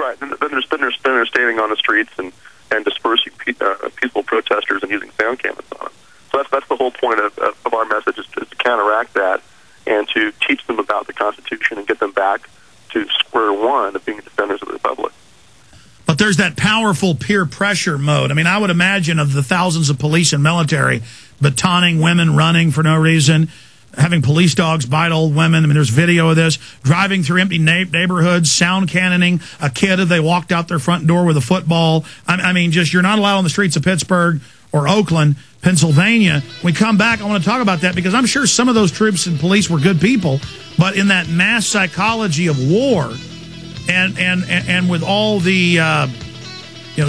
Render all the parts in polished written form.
Right. Then they're standing on the streets and dispersing peaceful protesters and using sound cannons on them. So that's the whole point of our message is to counteract that and to teach them about the Constitution and get them back to square one of being defenders of the Republic. But there's that powerful peer pressure mode. I mean, I would imagine of the thousands of police and military batoning women running for no reason, having police dogs bite old women. I mean, there's video of this. Driving through empty neighborhoods, sound cannoning a kid if they walked out their front door with a football. I mean, just you're not allowed on the streets of Pittsburgh or Oakland, Pennsylvania. When we come back, I want to talk about that because I'm sure some of those troops and police were good people, but in that mass psychology of war and with all the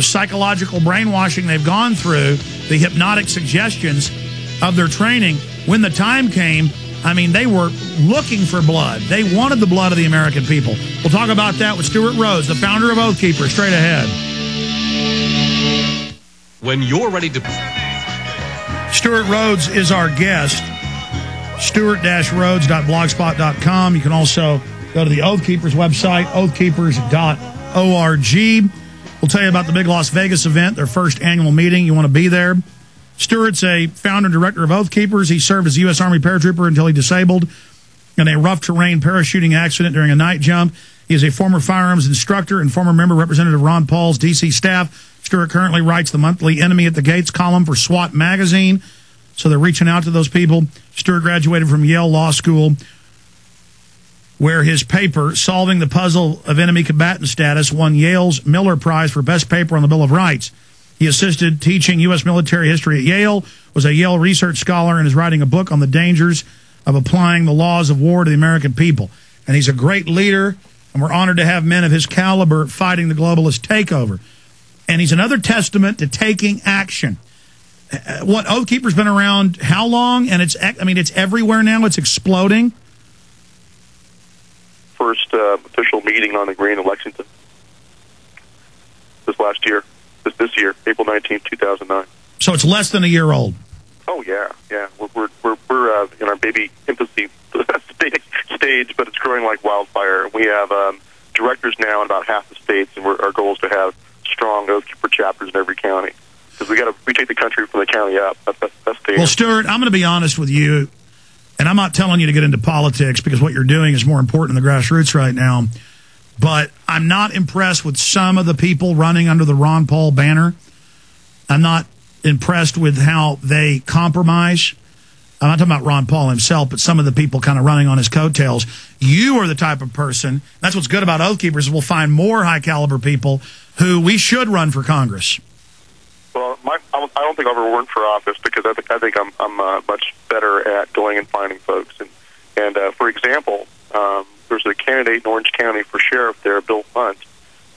psychological brainwashing they've gone through, the hypnotic suggestions of their training, when the time came, I mean, they were looking for blood. They wanted the blood of the American people. We'll talk about that with Stuart Rhodes, the founder of Oath Keepers, straight ahead. When you're ready to... Stuart Rhodes is our guest. Stuart-Rhodes.blogspot.com. You can also go to the Oath Keepers website, oathkeepers.org. We'll tell you about the big Las Vegas event, their first annual meeting. You want to be there. Stuart's a founder and director of Oath Keepers. He served as a U.S. Army paratrooper until he disabled in a rough terrain parachuting accident during a night jump. He is a former firearms instructor and former member Representative Ron Paul's D.C. staff. Stuart currently writes the monthly Enemy at the Gates column for SWAT magazine. So they're reaching out to those people. Stuart graduated from Yale Law School, where his paper, Solving the Puzzle of Enemy Combatant Status, won Yale's Miller Prize for Best Paper on the Bill of Rights. He assisted teaching U.S. military history at Yale, was a Yale research scholar, and is writing a book on the dangers of applying the laws of war to the American people. And he's a great leader, and we're honored to have men of his caliber fighting the globalist takeover. And he's another testament to taking action. What, Oath Keepers been around how long? And it's everywhere now. It's exploding. First official meeting on the Green in Lexington this year, April 19, 2009. So it's less than a year old. Oh yeah. We're in our baby infancy stage, but it's growing like wildfire. We have directors now in about half the states, and our goal is to have strong Oath Keeper chapters in every county because we take the country from the county up. That's the Well, Stuart, I'm going to be honest with you, and I'm not telling you to get into politics because what you're doing is more important in the grassroots right now. But I'm not impressed with some of the people running under the Ron Paul banner. I'm not impressed with how they compromise. I'm not talking about Ron Paul himself, but some of the people kind of running on his coattails. You are the type of person, that's what's good about Oath Keepers, we'll find more high-caliber people who we should run for Congress. Well, I don't think I'll ever run for office because I think I'm much better at going and finding folks. And for example, there's a candidate in Orange County for sheriff there, Bill Hunt,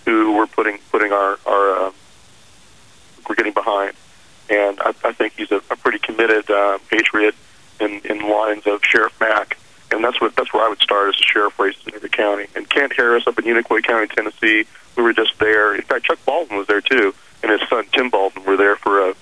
who we're putting our we're getting behind. And I think he's a pretty committed patriot in lines of Sheriff Mack. And that's where I would start as a sheriff race in every county. And Kent Harris up in Unicoi County, Tennessee, we were just there. In fact, Chuck Baldwin was there too, and his son Tim Baldwin were there for a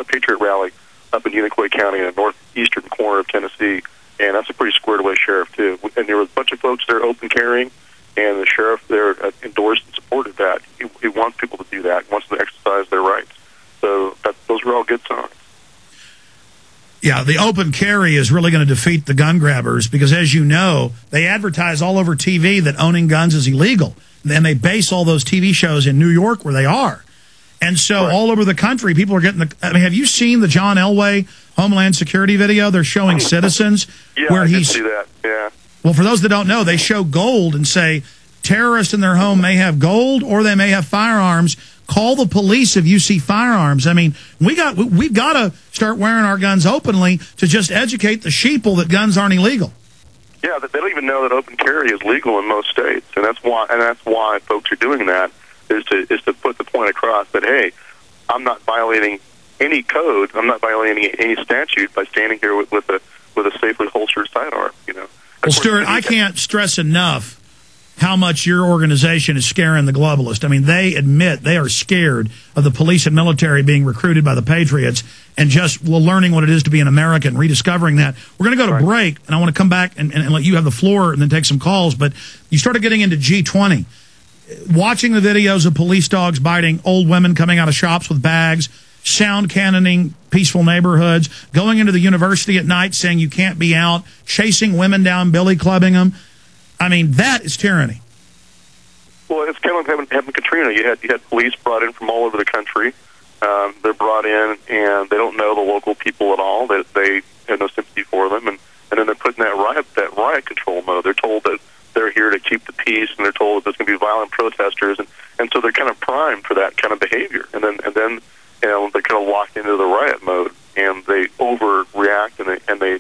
patriot rally up in Unicoi County in the northeastern corner of Tennessee. And that's a pretty squared away sheriff too. And there was a bunch of folks there open carrying, and the sheriff there endorsed and supported that. He wants people to do that. He wants them to exercise their rights. So those were all good signs. Yeah, the open carry is really going to defeat the gun grabbers because, as you know, they advertise all over TV that owning guns is illegal. And they base all those TV shows in New York where they are. And so all over the country, people are getting I mean, have you seen the John Elway Homeland Security video? They're showing citizens where I did see that. Yeah. Well, for those that don't know, they show gold and say terrorists in their home may have gold or they may have firearms. Call the police if you see firearms. I mean, we've got to start wearing our guns openly to just educate the sheeple that guns aren't illegal. Yeah, they don't even know that open carry is legal in most states, and that's why folks are doing that is to put the point across that hey, I'm not violating any code, I'm not violating any statute by standing here with a safely holstered sidearm. You know. Well, Stuart, I can't stress enough how much your organization is scaring the globalists. I mean, they admit they are scared of the police and military being recruited by the patriots and just learning what it is to be an American, rediscovering that. We're going to go to break, and I want to come back and let you have the floor and then take some calls. But you started getting into G20. watching the videos of police dogs biting old women coming out of shops with bags, sound cannoning peaceful neighborhoods, going into the university at night saying you can't be out, chasing women down, billy clubbing them. I mean, that is tyranny. Well, it's kind of like having Katrina. You had police brought in from all over the country. They're brought in, and they don't know the local people at all. They have no sympathy for them, and then they're put in that riot control mode. They're told that they're here to keep the peace, and they're told that there's going to be violent protesters, and so they're kind of primed for that kind of behavior. And then you know, they're kind of locked into the riot mode, and they overreact, and they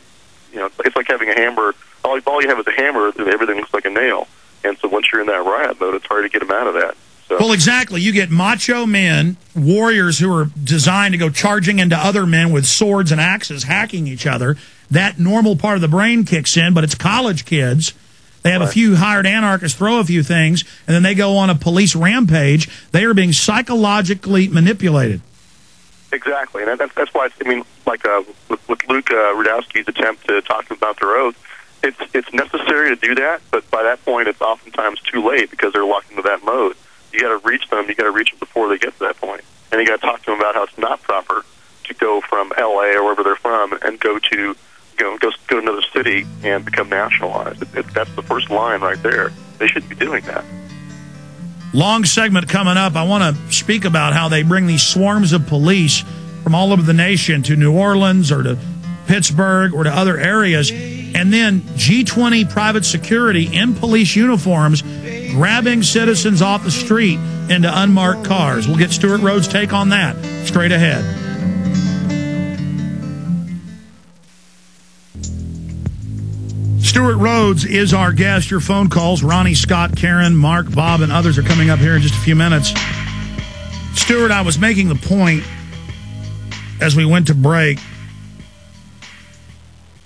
you know, it's like having a hammer. All you have is a hammer, and everything looks like a nail. And so once you're in that riot mode, it's hard to get them out of that. So. Well, exactly. You get macho men, warriors who are designed to go charging into other men with swords and axes, hacking each other. That normal part of the brain kicks in, but it's college kids. They have a few hired anarchists throw a few things, and then they go on a police rampage. They are being psychologically manipulated. Exactly, and that's why, I mean, like with Luke Rudowski's attempt to talk about their oath, it's necessary to do that, but by that point, it's oftentimes too late because they're locked into that mode. You got to reach them. You got to reach them before they get to that point, and you got to talk to them about how it's not proper to go from L.A. or wherever they're from and go to another city and become nationalized. That's the first line right there. They shouldn't be doing that. Long segment coming up. I want to speak about how they bring these swarms of police from all over the nation to New Orleans or to Pittsburgh or to other areas, and then G20 private security in police uniforms grabbing citizens off the street into unmarked cars. We'll get Stuart Rhodes' take on that straight ahead. Stuart Rhodes is our guest. Your phone calls, Ronnie, Scott, Karen, Mark, Bob, and others are coming up here in just a few minutes. Stuart, I was making the point as we went to break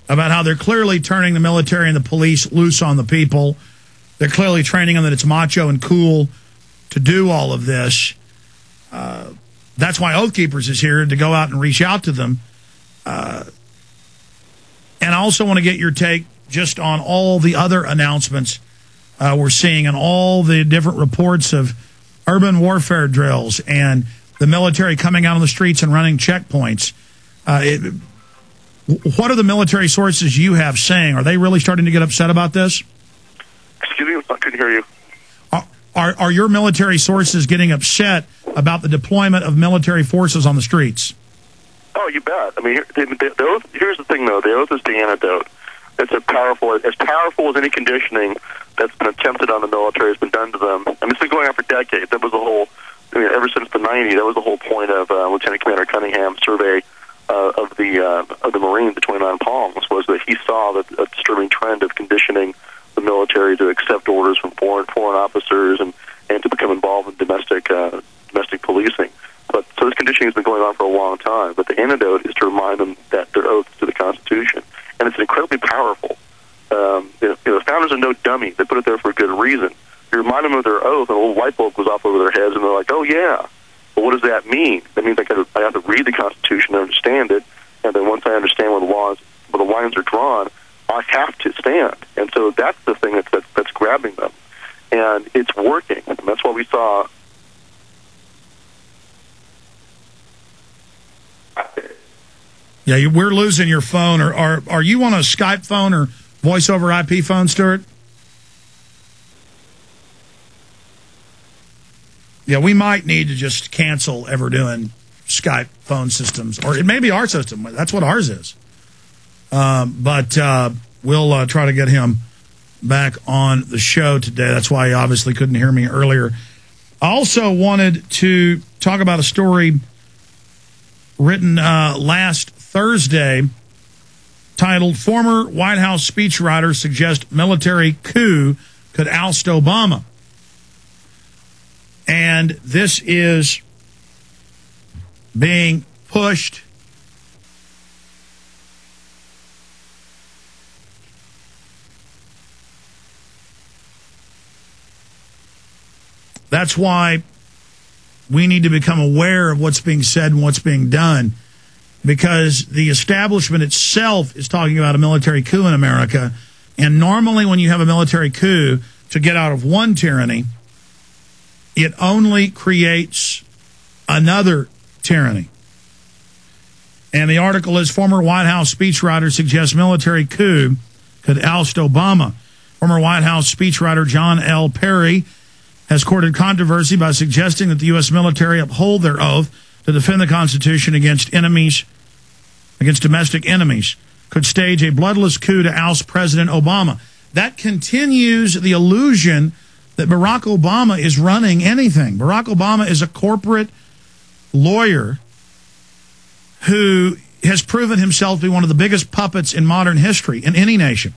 about how they're clearly turning the military and the police loose on the people. They're clearly training them that it's macho and cool to do all of this. That's why Oath Keepers is here, to go out and reach out to them. And I also want to get your take just on all the other announcements we're seeing and all the different reports of urban warfare drills and the military coming out on the streets and running checkpoints. What are the military sources you have saying? Are they really starting to get upset about this? Excuse me, I couldn't hear you. Are your military sources getting upset about the deployment of military forces on the streets? Oh, you bet. I mean, the oath, here's the thing, though. The oath is the antidote. It's as powerful as any conditioning that's been attempted on the military has been done to them. I mean, it's been going on for decades. That was the whole, I mean, ever since the 90s, that was the whole point of Lieutenant Commander Cunningham's survey of the Marines, the 29 Palms, was that he saw that a disturbing trend of conditioning the military to accept orders from foreign officers and to become involved in domestic policing. But so this conditioning has been going on for a long time. But the antidote is to remind them that their oath is to the Constitution, and it's incredibly powerful. The founders are no dummies. They put it there for a good reason. You remind them of their oath, and a little light bulb goes off over their heads, and they're like, "Oh yeah." But what does that mean? That means I have to read the Constitution to understand it, and then once I understand where the lines are drawn, I have to stand. And so that's the thing that's grabbing them, and it's working. And that's what we saw. Yeah, we're losing your phone. Or are you on a Skype phone or voice over IP phone, Stuart? Yeah, we might need to just cancel ever doing Skype phone systems, or it may be our system. That's what ours is. But we'll try to get him back on the show today. That's why he obviously couldn't hear me earlier. I also wanted to talk about a story written last Thursday titled "Former White House Speechwriter Suggests Military Coup Could Oust Obama." And this is being pushed That's why we need to become aware of what's being said and what's being done, because the establishment itself is talking about a military coup in America. And normally when you have a military coup to get out of one tyranny, it only creates another tyranny. And the article is, former White House speechwriter suggests military coup could oust Obama. Former White House speechwriter John L. Perry has courted controversy by suggesting that the U.S. military uphold their oath to defend the Constitution against domestic enemies, could stage a bloodless coup to oust President Obama. That continues the illusion that Barack Obama is running anything. Barack Obama is a corporate lawyer who has proven himself to be one of the biggest puppets in modern history in any nation.